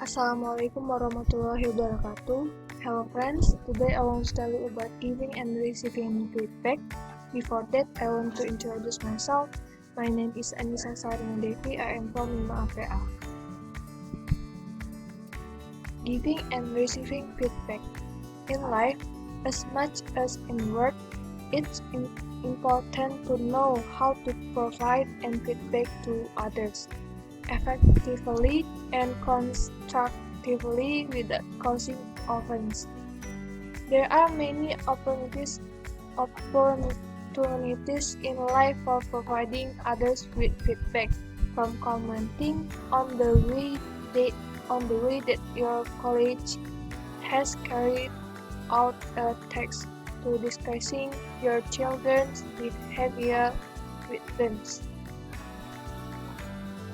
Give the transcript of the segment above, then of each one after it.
Assalamualaikum warahmatullahi wabarakatuh. Hello friends, today I want to tell you about giving and receiving feedback. Before that, I want to introduce myself. My name is Anissa Sarina Devi. I am from Lima APA. Giving and receiving feedback. In life, as much as in work, it's important to know how to provide and feedback to others effectively and constructively without causing offense. There are many opportunities in life for providing others with feedback, from commenting on the way that your college has carried out a task to discussing your children's behavior with them.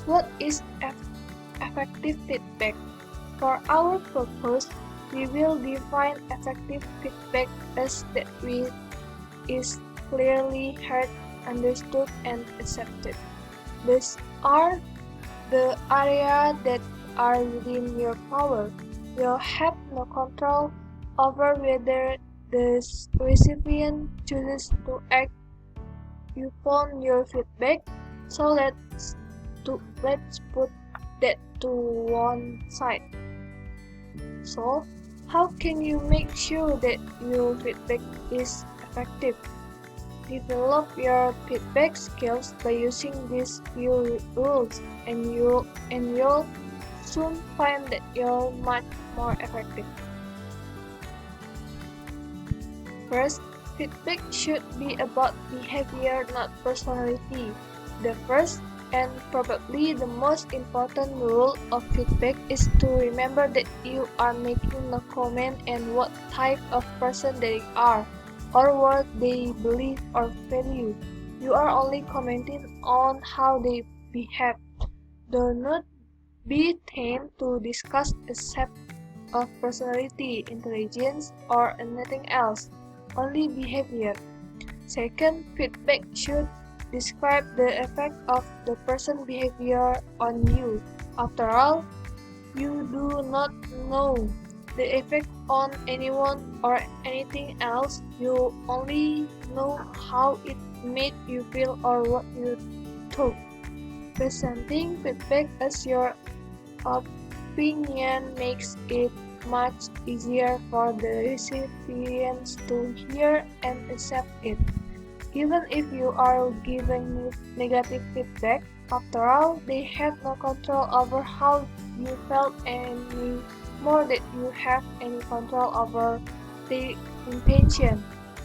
What is effective feedback? For our purpose, we will define effective feedback as that which is clearly heard, understood, and accepted. These are the areas that are within your power. You have no control over whether the recipient chooses to act upon your feedback, so let's put that to one side. So, how can you make sure that your feedback is effective? Develop your feedback skills by using these few rules, and you'll soon find that you're much more effective. First, feedback should be about behavior, not personality. The first and probably the most important rule of feedback is to remember that you are making no comment on what type of person they are, or what they believe or value. You are only commenting on how they behave. Do not be tamed to discuss a set of personality, intelligence, or anything else, only behavior. Second, feedback should describe the effect of the person's behavior on you. After all, you do not know the effect on anyone or anything else. You only know how it made you feel or what you thought. Presenting feedback as your opinion makes it much easier for the recipients to hear and accept it. Even if you are giving negative feedback, after all, they have no control over how you felt any more than you have any control over their intention.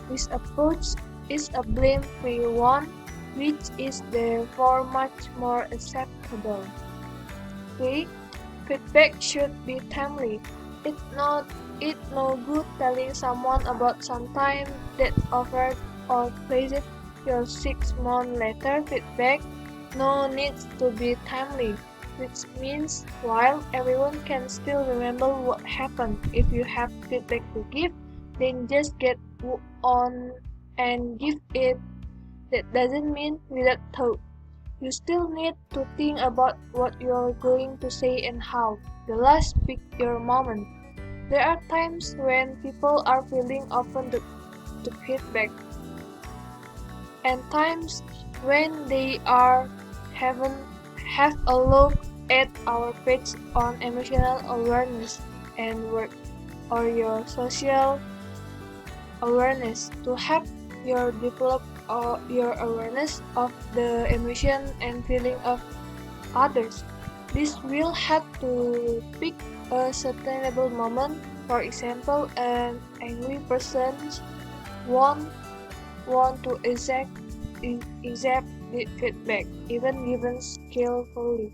This approach is a blame-free one, which is therefore much more acceptable. Okay? Feedback should be timely. It's no good telling someone about some time that offered or praised your 6 months later feedback. No needs to be timely, which means while everyone can still remember what happened, if you have feedback to give, then just get on and give it. That doesn't mean without thought. You still need to think about what you're going to say and how. The last pick your moment. There are times when people are feeling open to feedback, and times when they have a look at our page on emotional awareness and work, or your social awareness, to help you develop your awareness of the emotion and feeling of others. This will help to pick a sustainable moment. For example, an angry person won't want to accept the feedback, even given skillfully.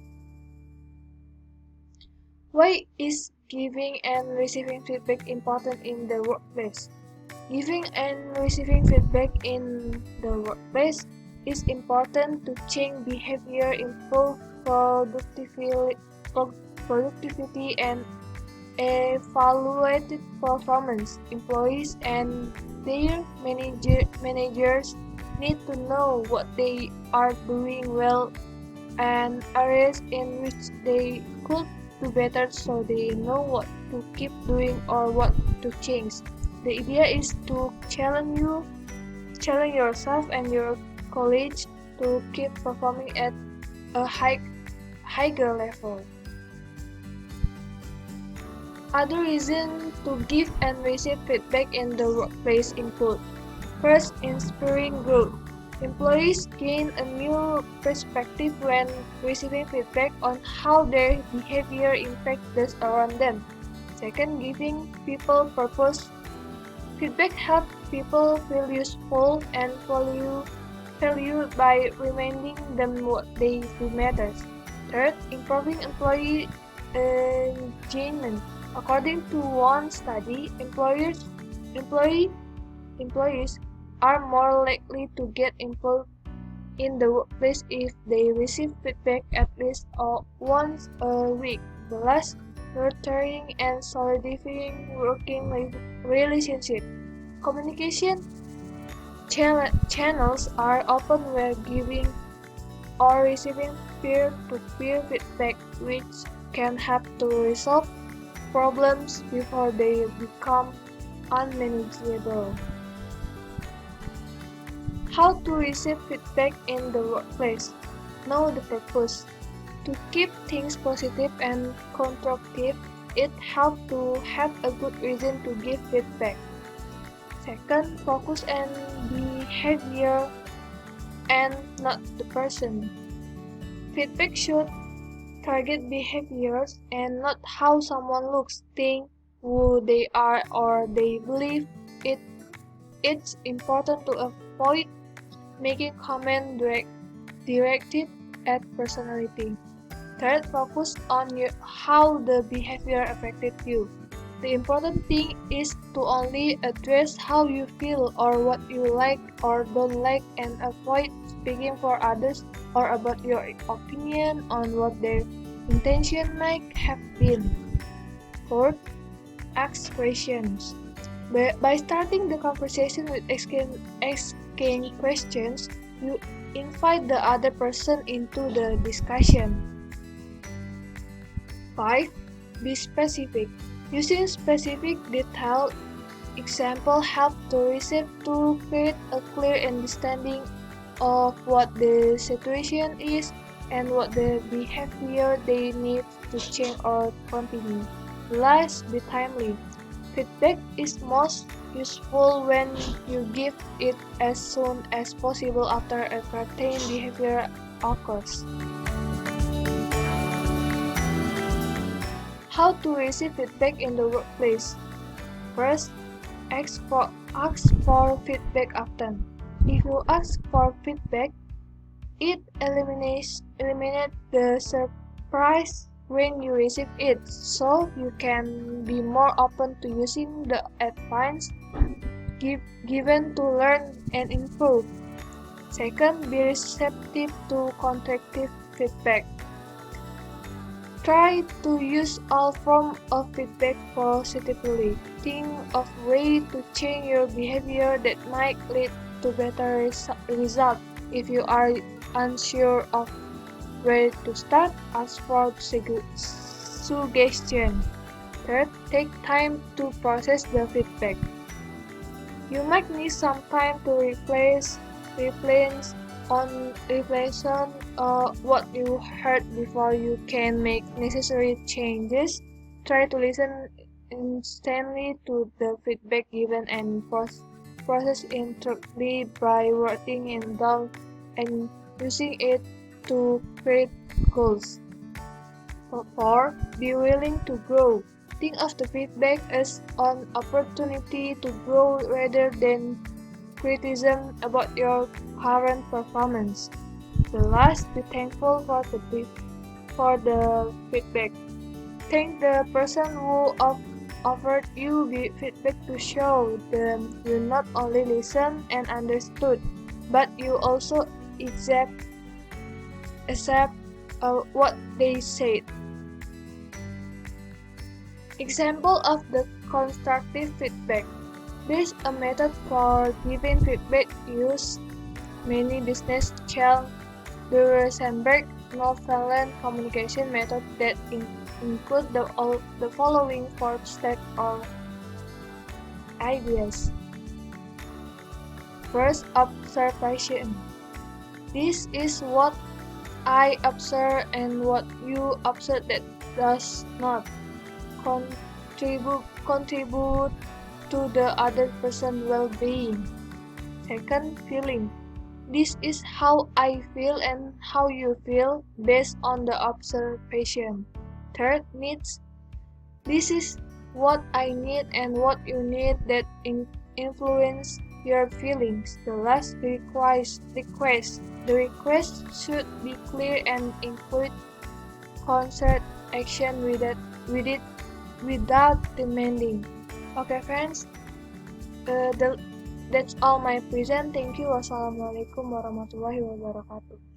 Why is giving and receiving feedback important in the workplace? Giving and receiving feedback in the workplace is important to change behavior, improve productivity and evaluate performance. Employees and their managers need to know what they are doing well and areas in which they could do better so they know what to keep doing or what to change. The idea is to challenge yourself and your colleagues to keep performing at a higher level. Other reasons to give and receive feedback in the workplace include: first, inspiring growth. Employees gain a new perspective when receiving feedback on how their behavior impacts those around them. Second, giving people purpose. Feedback helps people feel useful and valued by reminding them what they do matters. Third, improving employee engagement. According to one study, employees are more likely to get involved in the workplace if they receive feedback at least once a week. The last, nurturing and solidifying working relationship. Communication channels are open where giving or receiving peer-to-peer feedback, which can help to resolve problems before they become unmanageable. How to receive feedback in the workplace? Know the purpose. To keep things positive and constructive, it helps to have a good reason to give feedback. Second, focus on behavior and not the person. Feedback should target behaviors and not how someone looks, think, who they are, or they believe. It's important to avoid making comments directed at personality. Third, focus on how the behavior affected you. The important thing is to only address how you feel or what you like or don't like, and avoid speaking for others or about your opinion on what their intention might have been. Fourth, ask questions. By starting the conversation with asking questions, you invite the other person into the discussion. 5. Be specific. Using specific, detailed examples help to receive to create a clear understanding of what the situation is and what the behavior they need to change or continue. Last, be timely. Feedback is most useful when you give it as soon as possible after a certain behavior occurs. How to receive feedback in the workplace? First, ask for feedback often. If you ask for feedback, it eliminates the surprise when you receive it, so you can be more open to using the advice given to learn and improve. Second, be receptive to constructive feedback. Try to use all forms of feedback positively. Think of ways to change your behavior that might lead to better results. If you are unsure of where to start, ask for suggestions. Third, take time to process the feedback. You might need some time to reflect on what you heard before you can make necessary changes. Try to listen instantly to the feedback given and process internally by writing it down and using it to create goals. 4. Be willing to grow. Think of the feedback as an opportunity to grow rather than criticism about your current performance. The last, be thankful for the feedback. Thank the person who offered you feedback to show them you not only listened and understood, but you also accept what they said. Example of the constructive feedback. There's a method for giving feedback used many business Charles Rosenberg nonviolent communication methods that include the following 4 steps or ideas. First, observation. This is what I observe and what you observe that does not contribute to the other person's well-being. Second, feeling. This is how I feel and how you feel based on the observation. Third, needs. This is what I need and what you need that influence your feelings. The last, request. The request should be clear and include concert action with it without demanding. Okay, friends. That's all my present. Thank you. Wassalamualaikum warahmatullahi wabarakatuh.